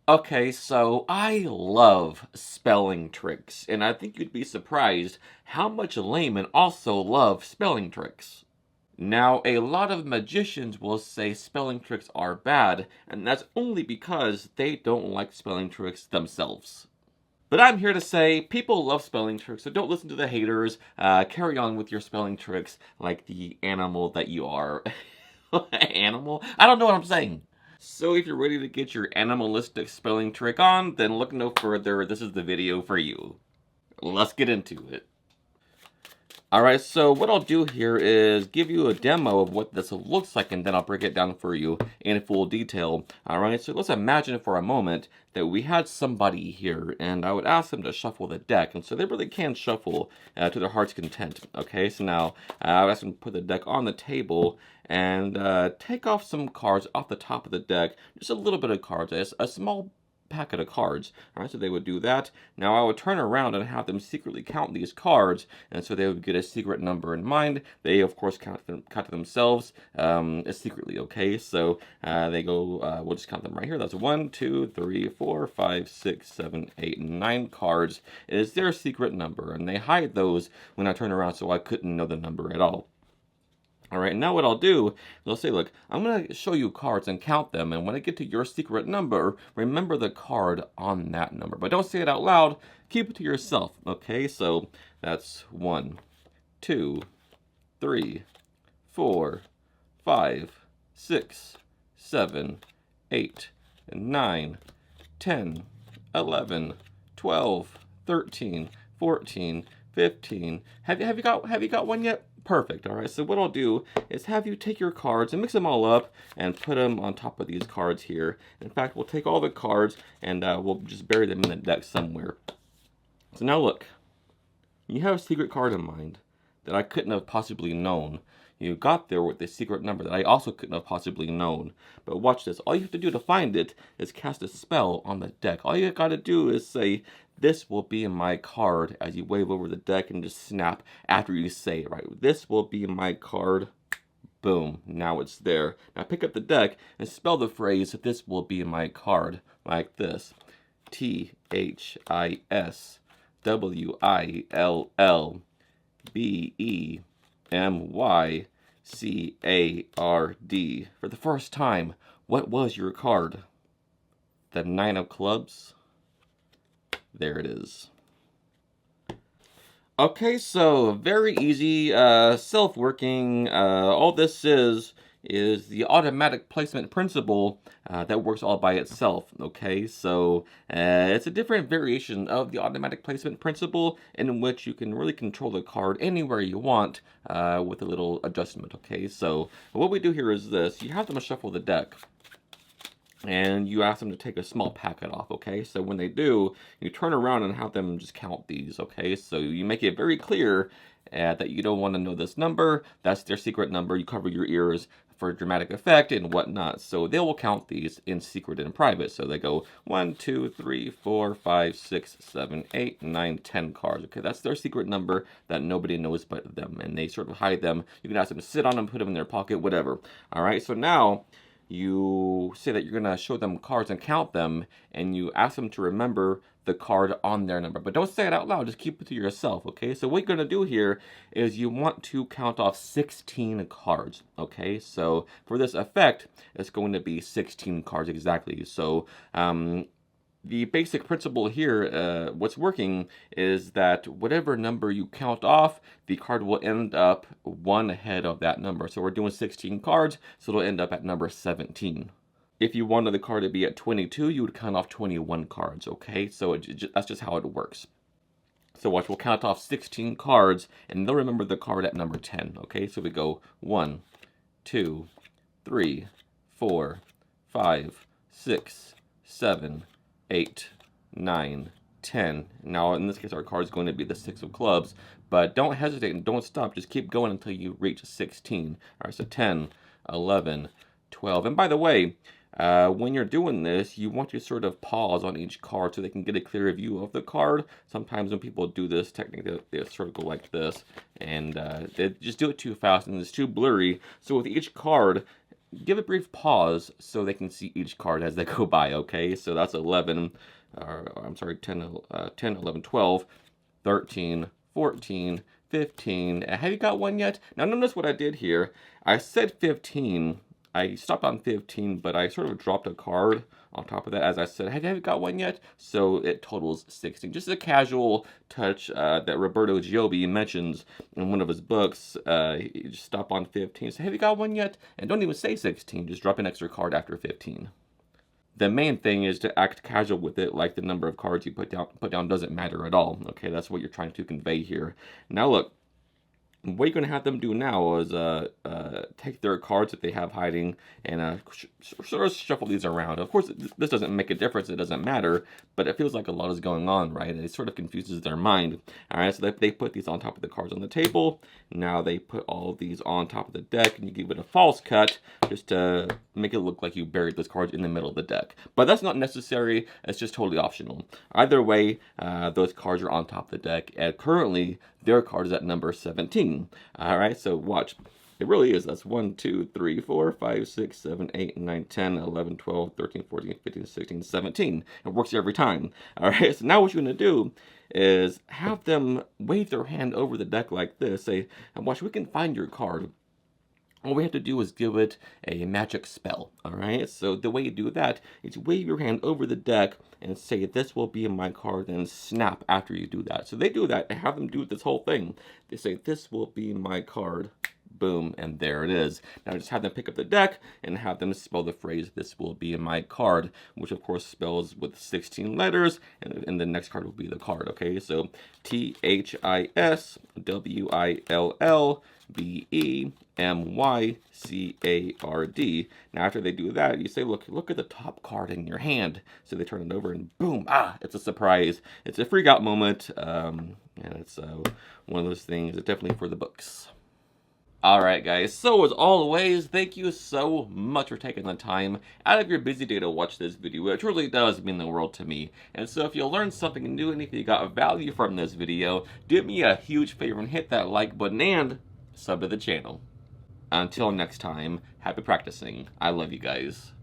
Okay, so I love spelling tricks, and I think you'd be surprised how much laymen also love spelling tricks. Now, a lot of magicians will say spelling tricks are bad, and that's only because they don't like spelling tricks themselves. But I'm here to say people love spelling tricks, so don't listen to the haters. Carry on with your spelling tricks like the animal that you are. Animal? I don't know what I'm saying. So if you're ready to get your animalistic spelling trick on, then look no further. This is the video for you. Let's get into it. Alright, so what I'll do here is give you a demo of what this looks like, and then I'll break it down for you in full detail. Alright, so let's imagine for a moment that we had somebody here, and I would ask them to shuffle the deck, and so they really can shuffle to their heart's content. Okay, so now I would ask them to put the deck on the table, and take off some cards off the top of the deck, just a little bit of cards, a small packet of cards. Alright, so they would do that. Now I would turn around and have them secretly count these cards, and so they would get a secret number in mind. They of course count to themselves secretly. Okay, so they go. We'll just count them right here. That's 1, 2, 3, 4, 5, 6, 7, 8, 9 cards. It is their secret number, and they hide those when I turn around, so I couldn't know the number at all. Alright, now what I'll do is I'll say, look, I'm going to show you cards and count them, and when I get to your secret number, remember the card on that number. But don't say it out loud, keep it to yourself, okay? So that's 1, 2, 3, 4, 5, 6, 7, 8, 9, 10, 11, 12, 13, 14, 15. Have you got one yet? Perfect. All right, so what I'll do is have you take your cards and mix them all up and put them on top of these cards here. In fact, we'll take all the cards and we'll just bury them in the deck somewhere. So now look, you have a secret card in mind that I couldn't have possibly known. You got there with a secret number that I also couldn't have possibly known. But watch this. All you have to do to find it is cast a spell on the deck. All you gotta do is say, "This will be my card," as you wave over the deck and just snap after you say it, right? "This will be my card." Boom. Now it's there. Now pick up the deck and spell the phrase, "This will be my card," like this. THISWILLBEMYCARD. For the first time, what was your card? The 9 of clubs? There it is. Okay, so very easy, self-working. All this is the automatic placement principle that works all by itself. Okay, so it's a different variation of the automatic placement principle in which you can really control the card anywhere you want with a little adjustment. Okay, so what we do here is this: you have them shuffle the deck, and you ask them to take a small packet off, okay? So when they do, you turn around and have them just count these, okay? So you make it very clear that you don't want to know this number. That's their secret number. You cover your ears for dramatic effect and whatnot. So they will count these in secret and private. So they go 1, 2, 3, 4, 5, 6, 7, 8, 9, 10 cards. Okay, that's their secret number that nobody knows but them. And they sort of hide them. You can ask them to sit on them, put them in their pocket, whatever. All right, so now you say that you're going to show them cards and count them, and you ask them to remember the card on their number. But don't say it out loud, just keep it to yourself, okay? So what you're going to do here is you want to count off 16 cards, okay? So for this effect, it's going to be 16 cards exactly. So the basic principle here, what's working, is that whatever number you count off, the card will end up one ahead of that number. So we're doing 16 cards, so it'll end up at number 17. If you wanted the card to be at 22, you would count off 21 cards, okay? So that's just how it works. So watch, we'll count off 16 cards, and they'll remember the card at number 10, okay? So we go 1, 2, 3, 4, 5, 6, 7, 8, 9, 10. Now, in this case, our card is going to be the 6 of clubs, but don't hesitate and don't stop. Just keep going until you reach 16. All right, so 10, 11, 12. And by the way, when you're doing this, you want to sort of pause on each card so they can get a clear view of the card. Sometimes when people do this technique, they sort of go like this, and they just do it too fast and it's too blurry. So with each card, give a brief pause so they can see each card as they go by, okay? So that's 11, I'm sorry, 10, 11, 12, 13, 14, 15. Have you got one yet? Now notice what I did here. I said 15. I stopped on 15, but I sort of dropped a card on top of that as I said, have you got one yet? So it totals 16. Just a casual touch that Roberto Giobbi mentions in one of his books. You just stop on 15, say, have you got one yet? And don't even say 16, just drop an extra card after 15. The main thing is to act casual with it, like the number of cards you put down doesn't matter at all. Okay, that's what you're trying to convey here. Now look, what you're going to have them do now is take their cards that they have hiding and sort of shuffle these around. Of course, this doesn't make a difference. It doesn't matter, but it feels like a lot is going on, right? And it sort of confuses their mind. All right, so they put these on top of the cards on the table. Now they put all of these on top of the deck, and you give it a false cut just to make it look like you buried those cards in the middle of the deck. But that's not necessary. It's just totally optional. Either way, those cards are on top of the deck, and currently their card is at number 17. All right, so watch. It really is. That's 1, 2, 3, 4, 5, 6, 7, 8, 9, 10, 11, 12, 13, 14, 15, 16, 17. It works every time. All right, so now what you're going to do is have them wave their hand over the deck like this. Say, watch, we can find your card. All we have to do is give it a magic spell, all right? So the way you do that is wave your hand over the deck and say, this will be my card, and snap after you do that. So they do that and have them do this whole thing. They say, this will be my card. Boom, and there it is. Now just have them pick up the deck and have them spell the phrase, this will be my card, which of course spells with 16 letters, and the next card will be the card, okay? So THISWILLBEMYCARD. Now after they do that, you say, look at the top card in your hand. So they turn it over and boom, it's a surprise. It's a freak out moment, and it's one of those things that's definitely for the books. Alright guys, so as always, thank you so much for taking the time out of your busy day to watch this video. It truly does mean the world to me. And so if you learned something new and if you got value from this video, do me a huge favor and hit that like button and sub to the channel. Until next time, happy practicing. I love you guys.